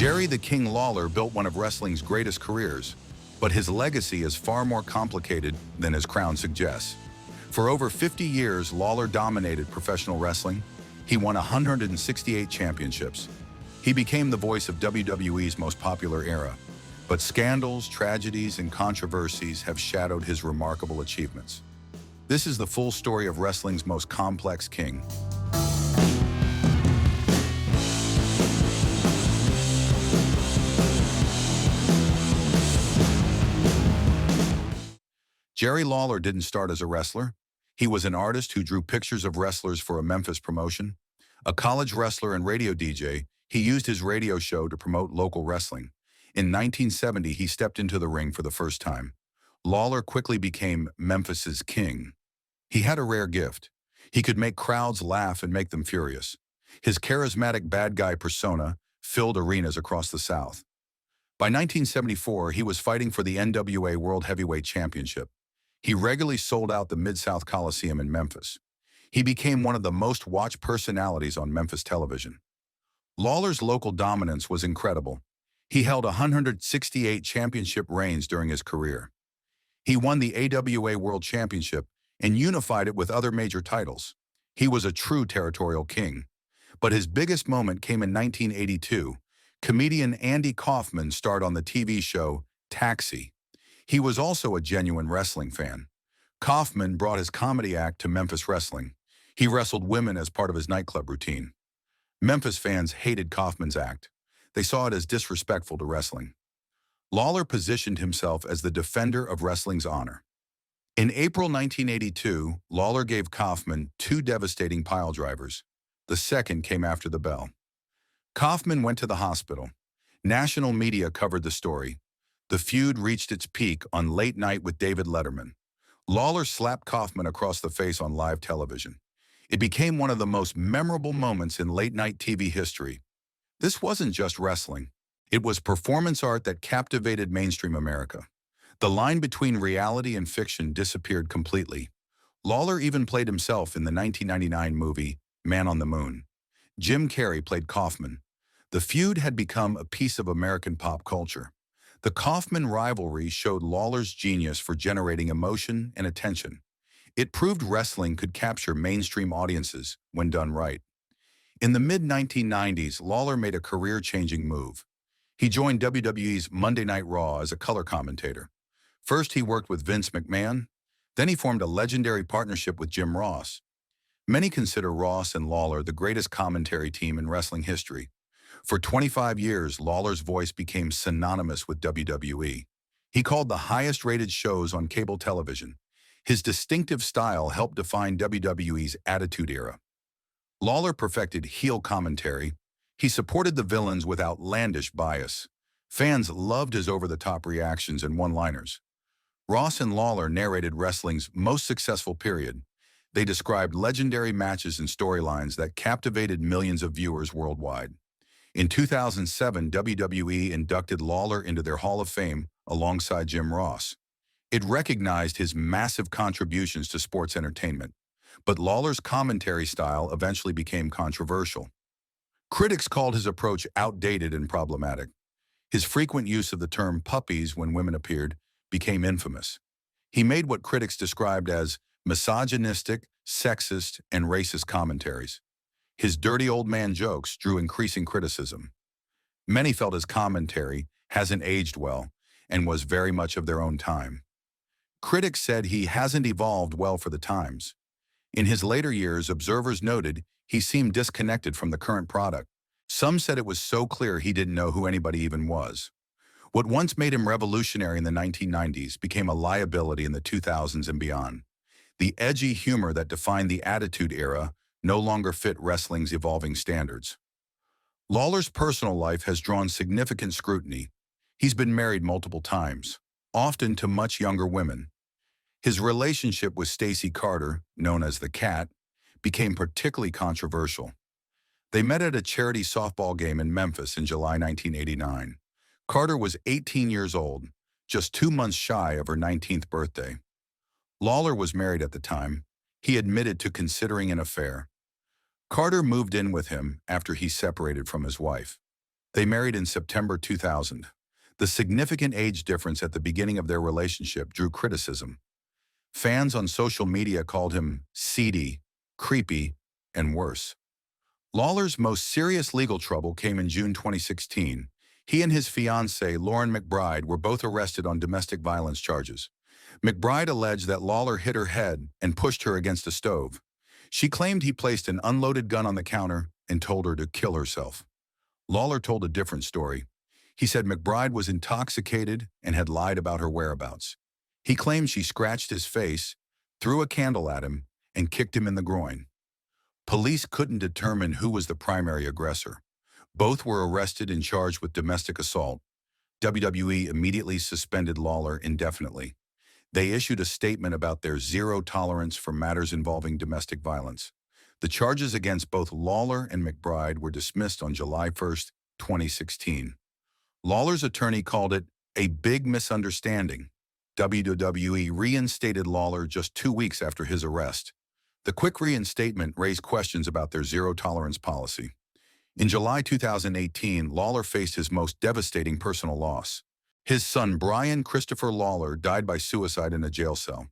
Jerry the King Lawler built one of wrestling's greatest careers, but his legacy is far more complicated than his crown suggests. For over 50 years, Lawler dominated professional wrestling. He won 168 championships. He became the voice of WWE's most popular era, but scandals, tragedies, and controversies have shadowed his remarkable achievements. This is the full story of wrestling's most complex king. Jerry Lawler didn't start as a wrestler. He was an artist who drew pictures of wrestlers for a Memphis promotion. A college wrestler and radio DJ, he used his radio show to promote local wrestling. In 1970, he stepped into the ring for the first time. Lawler quickly became Memphis's king. He had a rare gift. He could make crowds laugh and make them furious. His charismatic bad guy persona filled arenas across the South. By 1974, he was fighting for the NWA World Heavyweight Championship. He regularly sold out the Mid-South Coliseum in Memphis. He became one of the most watched personalities on Memphis television. Lawler's local dominance was incredible. He held 168 championship reigns during his career. He won the AWA World Championship and unified it with other major titles. He was a true territorial king. But his biggest moment came in 1982. Comedian Andy Kaufman starred on the TV show Taxi. He was also a genuine wrestling fan. Kaufman brought his comedy act to Memphis wrestling. He wrestled women as part of his nightclub routine. Memphis fans hated Kaufman's act. They saw it as disrespectful to wrestling. Lawler positioned himself as the defender of wrestling's honor. In April 1982, Lawler gave Kaufman 2 devastating piledrivers. The second came after the bell. Kaufman went to the hospital. National media covered the story. The feud reached its peak on Late Night with David Letterman. Lawler slapped Kaufman across the face on live television. It became one of the most memorable moments in late-night TV history. This wasn't just wrestling. It was performance art that captivated mainstream America. The line between reality and fiction disappeared completely. Lawler even played himself in the 1999 movie Man on the Moon. Jim Carrey played Kaufman. The feud had become a piece of American pop culture. The Kaufman rivalry showed Lawler's genius for generating emotion and attention. It proved wrestling could capture mainstream audiences when done right. In the mid-1990s, Lawler made a career-changing move. He joined WWE's Monday Night Raw as a color commentator. First, he worked with Vince McMahon. Then he formed a legendary partnership with Jim Ross. Many consider Ross and Lawler the greatest commentary team in wrestling history. For 25 years, Lawler's voice became synonymous with WWE. He called the highest-rated shows on cable television. His distinctive style helped define WWE's Attitude Era. Lawler perfected heel commentary. He supported the villains with outlandish bias. Fans loved his over-the-top reactions and one-liners. Ross and Lawler narrated wrestling's most successful period. They described legendary matches and storylines that captivated millions of viewers worldwide. In 2007, WWE inducted Lawler into their Hall of Fame alongside Jim Ross. It recognized his massive contributions to sports entertainment, but Lawler's commentary style eventually became controversial. Critics called his approach outdated and problematic. His frequent use of the term puppies when women appeared became infamous. He made what critics described as misogynistic, sexist, and racist commentaries. His dirty old man jokes drew increasing criticism. Many felt his commentary hasn't aged well and was very much of their own time. Critics said he hasn't evolved well for the times. In his later years, observers noted he seemed disconnected from the current product. Some said it was so clear he didn't know who anybody even was. What once made him revolutionary in the 1990s became a liability in the 2000s and beyond. The edgy humor that defined the Attitude Era no longer fit wrestling's evolving standards. Lawler's personal life has drawn significant scrutiny. He's been married multiple times, often to much younger women. His relationship with Stacey Carter, known as the Cat, became particularly controversial. They met at a charity softball game in Memphis in July 1989. Carter was 18 years old, just 2 months shy of her 19th birthday. Lawler was married at the time. He admitted to considering an affair. Carter moved in with him after he separated from his wife. They married in September 2000. The significant age difference at the beginning of their relationship drew criticism. Fans on social media called him seedy, creepy, and worse. Lawler's most serious legal trouble came in June 2016. He and his fiancée, Lauren McBride, were both arrested on domestic violence charges. McBride alleged that Lawler hit her head and pushed her against a stove. She claimed he placed an unloaded gun on the counter and told her to kill herself. Lawler told a different story. He said McBride was intoxicated and had lied about her whereabouts. He claimed she scratched his face, threw a candle at him, and kicked him in the groin. Police couldn't determine who was the primary aggressor. Both were arrested and charged with domestic assault. WWE immediately suspended Lawler indefinitely. They issued a statement about their zero tolerance for matters involving domestic violence. The charges against both Lawler and McBride were dismissed on July 1, 2016. Lawler's attorney called it a big misunderstanding. WWE reinstated Lawler just 2 weeks after his arrest. The quick reinstatement raised questions about their zero-tolerance policy. In July 2018, Lawler faced his most devastating personal loss. His son, Brian Christopher Lawler, died by suicide in a jail cell.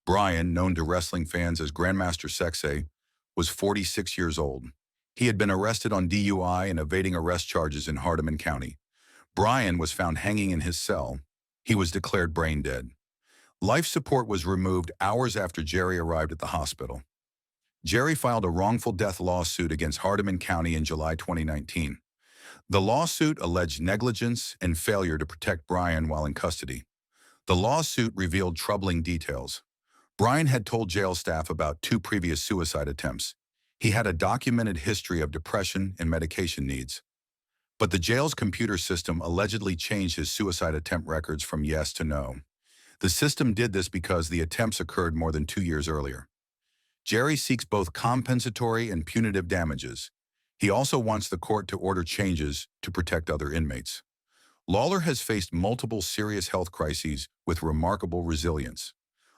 Brian, known to wrestling fans as Grandmaster Sexay, was 46 years old. He had been arrested on DUI and evading arrest charges in Hardeman County. Brian was found hanging in his cell. He was declared brain dead. Life support was removed hours after Jerry arrived at the hospital. Jerry filed a wrongful death lawsuit against Hardeman County in July 2019. The lawsuit alleged negligence and failure to protect Brian while in custody. The lawsuit revealed troubling details. Brian had told jail staff about 2 previous suicide attempts. He had a documented history of depression and medication needs. But the jail's computer system allegedly changed his suicide attempt records from yes to no. The system did this because the attempts occurred more than 2 years earlier. Jerry seeks both compensatory and punitive damages. He also wants the court to order changes to protect other inmates. Lawler has faced multiple serious health crises with remarkable resilience.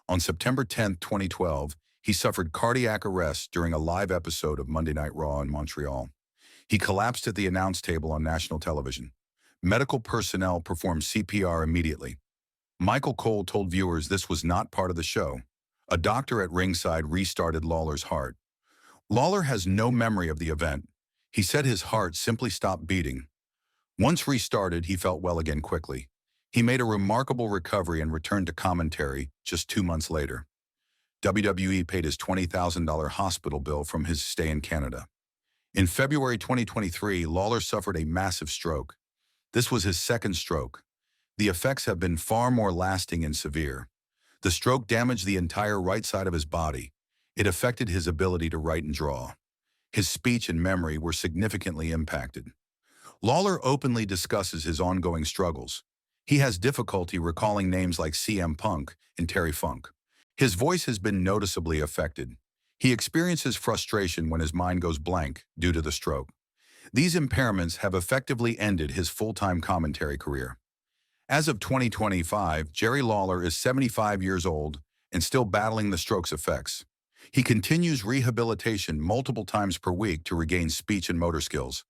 On September 10, 2012, he suffered cardiac arrest during a live episode of Monday Night Raw in Montreal. He collapsed at the announce table on national television. Medical personnel performed CPR immediately. Michael Cole told viewers this was not part of the show. A doctor at ringside restarted Lawler's heart. Lawler has no memory of the event. He said his heart simply stopped beating. Once restarted, he felt well again quickly. He made a remarkable recovery and returned to commentary just 2 months later. WWE paid his $20,000 hospital bill from his stay in Canada. In February 2023, Lawler suffered a massive stroke. This was his second stroke. The effects have been far more lasting and severe. The stroke damaged the entire right side of his body. It affected his ability to write and draw. His speech and memory were significantly impacted. Lawler openly discusses his ongoing struggles. He has difficulty recalling names like CM Punk and Terry Funk. His voice has been noticeably affected. He experiences frustration when his mind goes blank due to the stroke. These impairments have effectively ended his full-time commentary career. As of 2025, Jerry Lawler is 75 years old and still battling the stroke's effects. He continues rehabilitation multiple times per week to regain speech and motor skills.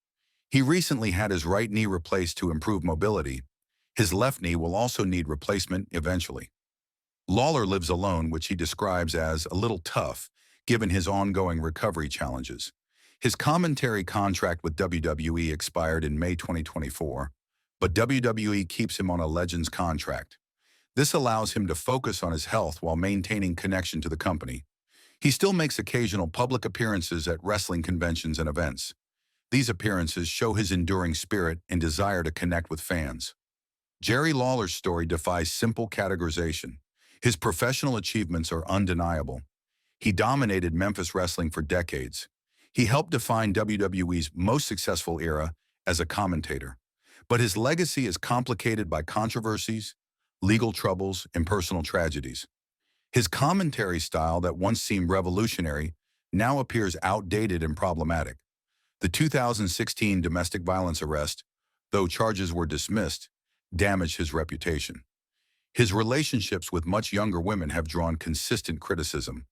He recently had his right knee replaced to improve mobility. His left knee will also need replacement eventually. Lawler lives alone, which he describes as a little tough, given his ongoing recovery challenges. His commentary contract with WWE expired in May 2024, but WWE keeps him on a Legends contract. This allows him to focus on his health while maintaining connection to the company. He still makes occasional public appearances at wrestling conventions and events. These appearances show his enduring spirit and desire to connect with fans. Jerry Lawler's story defies simple categorization. His professional achievements are undeniable. He dominated Memphis wrestling for decades. He helped define WWE's most successful era as a commentator. But his legacy is complicated by controversies, legal troubles, and personal tragedies. His commentary style that once seemed revolutionary now appears outdated and problematic. The 2016 domestic violence arrest, though charges were dismissed, damaged his reputation. His relationships with much younger women have drawn consistent criticism.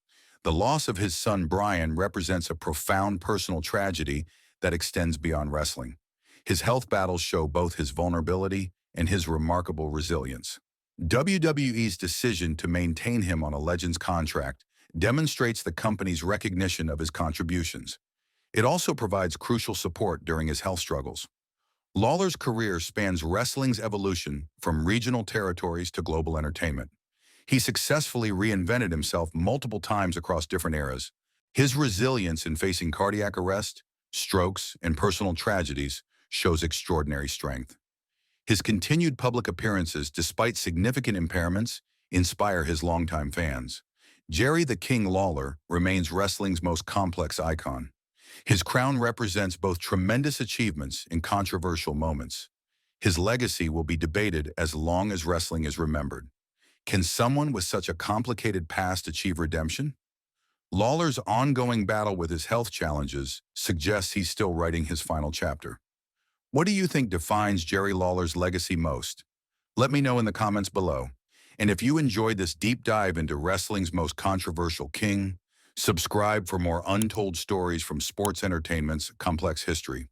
The loss of his son Brian represents a profound personal tragedy that extends beyond wrestling. His health battles show both his vulnerability and his remarkable resilience. WWE's decision to maintain him on a Legends contract demonstrates the company's recognition of his contributions. It also provides crucial support during his health struggles. Lawler's career spans wrestling's evolution from regional territories to global entertainment. He successfully reinvented himself multiple times across different eras. His resilience in facing cardiac arrest, strokes, and personal tragedies shows extraordinary strength. His continued public appearances, despite significant impairments, inspire his longtime fans. Jerry the King Lawler remains wrestling's most complex icon. His crown represents both tremendous achievements and controversial moments. His legacy will be debated as long as wrestling is remembered. Can someone with such a complicated past achieve redemption? Lawler's ongoing battle with his health challenges suggests he's still writing his final chapter. What do you think defines Jerry Lawler's legacy most? Let me know in the comments below. And if you enjoyed this deep dive into wrestling's most controversial king, subscribe for more untold stories from sports entertainment's complex history.